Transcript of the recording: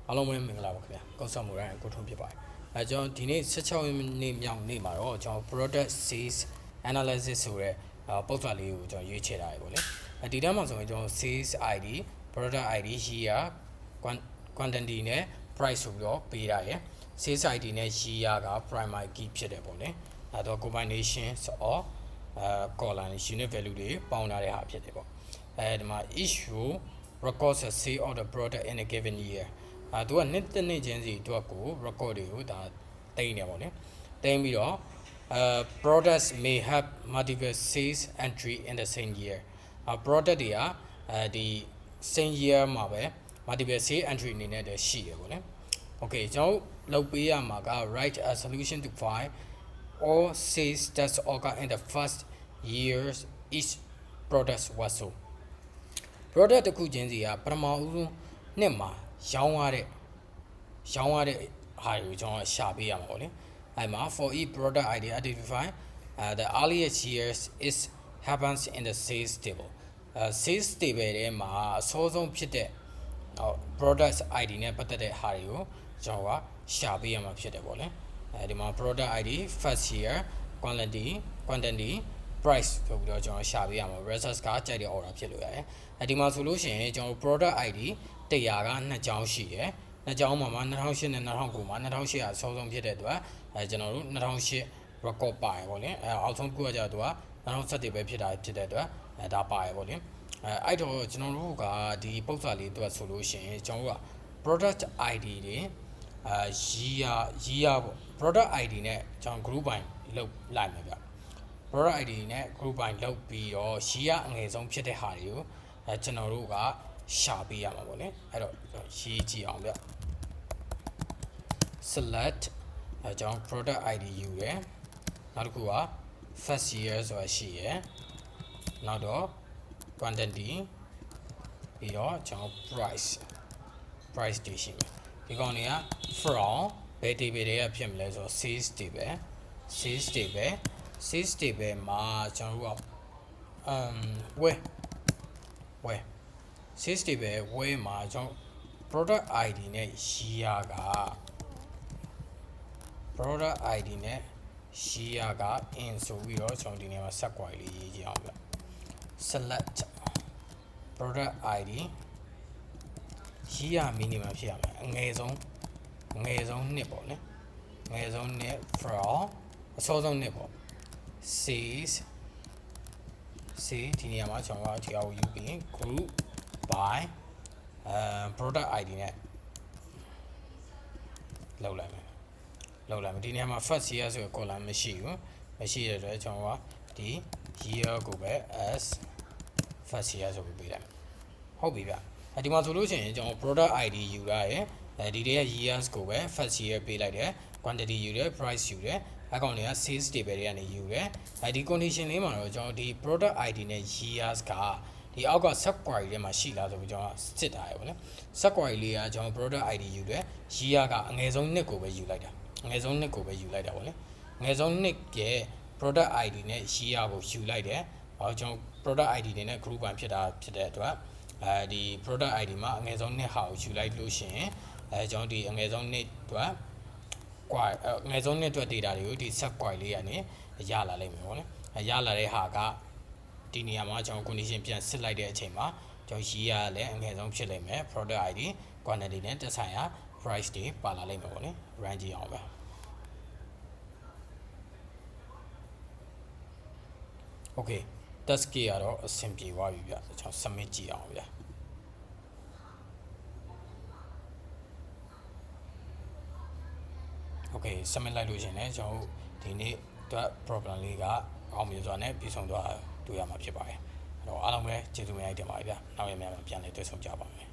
အားလုံးပဲမင်္ဂလာပါခင်ဗျာကောက်ဆက်မှုရန်ကိုထုံးဖြစ်ပါတယ်ကျွန်တော်ဒီနေ့16ရက်နေ့မြောက်နေ့မှာတော့ကျွန်တော် product sales analysis ဆိုတဲ့ပုံစံလေးကိုကျွန်တော်ရွေးချယ်ထားရပေါ့လေဒီတန်းမှာဆိုရင်ကျွန်တော် sales ID product ID year quantity နဲ့ price ဆိုပြီးတော့ပေးထားရယ် sales ID နဲ့ year က primary key ဖြစ်တယ်ပေါ့လေတော့ combinations of column unit value တွေပေါင်းထားတဲ့ဟာဖြစ်တယ်ပေါ့ဒီမှာ issue records a sale of the product in a given yearသူကနှစ်တစ်နှစ်ချင်းစီအတွက်ကို record တွေကိုဒါတိန်းနေပါဘောတိန်းပြီးတော့products may have multiple sales entry in the same year product တွေကဒီ same year မှာပဲ multiple sales entry အနေနဲ့တည်းရှိရပေါ့လေ okay ကျွန်တော်လုပ်ပေးရမှာက write a solution to find all sales that occur in the first years each product was sold product တစ်ခုချင်းစီကပထမဦးဆုံးနှစ်မှာရောင်းရတဲ့ဟာကိုကျွန်တော်ရှာပေးရမှာပေါ့လေအဲ့မှာ for each product ID identify the earliest years is happens in the sales table sales table ထဲမှာအစောဆုံးဖြစ်တဲ့ product ID နဲ့ပတ်သက်တဲ့ဟာတွေကိုကျွန်တော်ကရှာပေးရမှာဖြစ်တယ်ပေါ့လေဒီမှာ product ID first year quantity price ဆိုပြီးတော့ကျွန်တော်ရှာပေးရမှာ results ကကြိုက်တဲ့ order ဖြစ်လို့ရတယ်ဒီမှာဆိုလို့ရှိရင်ကျွန်တော် product ID 100က2ကြောင်းရှိတယ်2ကြောင်းမှာ2008နဲ့2009မှာ2008ကအစောဆုံးဖြစ်တဲ့အတွက်ကျွန်တော်တို့2008 record ပါရပေါ့လေအောက်ဆုံးတစ်ခုကကျတော့2007ပဲဖြစ်တဲ့အတွက်ဒါပါရပေါ့လေအဲ့တော့ကျွန်တော်တို့ကဒီပုံစံလေးအတွက်ဆိုလို့ရှိရင်ကျွန်တော်တို့က product ID တွေyear ပေါ့ product ID နဲ့ကျွန်တော် group by လောက်လိုက်မယ်ဗျ product ID နဲ့ group by လောက်ပြီးတော့ year အငယ်ဆုံးဖြစ်တဲ့ဟာတွေကိုကျွန်တော်တို့ကရှာပေးရမှာပေါ့လေအဲ့တော့ရေးကြည့်အောင်ဗျ select ကျွန်တော် product ID ယူရယ်နောက်တစ်ခုက first year ဆိုတာရှိရယ်နောက်တော့ quantity ပြီးတော့ကျွန်တော် price တွေရှိမယ်ဒီကောင်တွေက from ဘယ် table တွေကဖြစ်မလဲဆိုတော့ sales table မှာကျွန်တော်တို့ကwhere sales table ဝယ်မှာကျွန်တော် product ID နဲ့ year က product ID နဲ့ year က in ဆိုပြီးတော့ကျွန်တော်ဒီနေရာမှာ set query လေးရေးကြည့်အောင်ဗျ select product ID year minimum ဖြစ်ရမယ်အငယ်ဆုံးနှစ်ပေါ့လေအငယ်ဆုံးနှစ် from အစောဆုံးနှစ်ပေါ့ sales ဒီနေရာမှာကျွန်တော်ကဒီအောက်ယူပြီး group by product ID နဲ့လောက်လိုက်မယ်ဒီနေရာမှာ first year ဆိုတဲ့ column မရှိတဲ့အတွက်ကျွန်တော်ကဒီ year ကိုပဲ as first year ဆိုပြီးပေးလိုက်ဟုတ်ပြီဗျဒီမှာဆိုလို့ရှိရင်ကျွန်တော် product ID ယူရရယ်ဒီတည်းရဲ့ years ကိုပဲ first year ပေးလိုက်တယ် quantity ယူတယ် price ယူတယ်အကောင်တွေက sales table တွေကနေယူတယ်ဒီ condition လေးမှာတော့ကျွန်တော်ဒီ product ID နဲ့ years ကဒီအောက်က sub query ထဲမှာရှိလားဆိုပြီးကျွန်တော်စစ်ထားရပါမယ် sub query လေးကကျွန်တော် product ID ယူတယ် year ကအငယ်ဆုံးနှစ်ကိုပဲယူလိုက်တာပေါ့လေအငယ်ဆုံးနှစ်ရဲ့ product ID နဲ့ year ကိုယူလိုက်တယ်ကျွန်တော် product ID တွေနဲ့ group ပိုင်းဖြစ်တဲ့အတွက်ဒီ product ID မှာအငယ်ဆုံးနှစ်ဟာကိုယူလိုက်လို့ရှိရင်ကျွန်တော်ဒီအငယ်ဆုံးနှစ်အတွက်အငယ်ဆုံးနှစ်အတွက် data တွေကိုဒီ sub query လေးကနေရလာလိမ့်မယ်ပေါ့လေရလာတဲ့ဟာကဒီနေရာမှာကျွန်တော် condition ပြန်စစ်လိုက်တဲ့အချိန်မှာကျွန်တော် year ကလည်းအငယ်ဆုံးဖြစ်လိမ့်မယ် product ID quantity နဲ့တက်ဆိုင်ရာ price တွေပါလာလိမ့်မယ်ပေါ့လေ run ကြည့်အောင်ပဲ okay task ကတော့အဆင်ပြေသွားပြီဗျကျွန်တော် submit ကြည့်အောင်ဗျ okay submit လိုက်လို့ရှင်လည်းကျွန်တော်ဒီနေ့အတွက် problem လေးကအောင်မြင်စွာနဲ့ပြီးဆုံးသွားတွေ့ရမှာဖြစ်ပါတယ်အဲ့တော့အားလုံးပဲကျေးဇူးများတင်ပါတယ်ဗျနောက်ရများပြန်လည်တွေ့ဆုံကြပါမယ်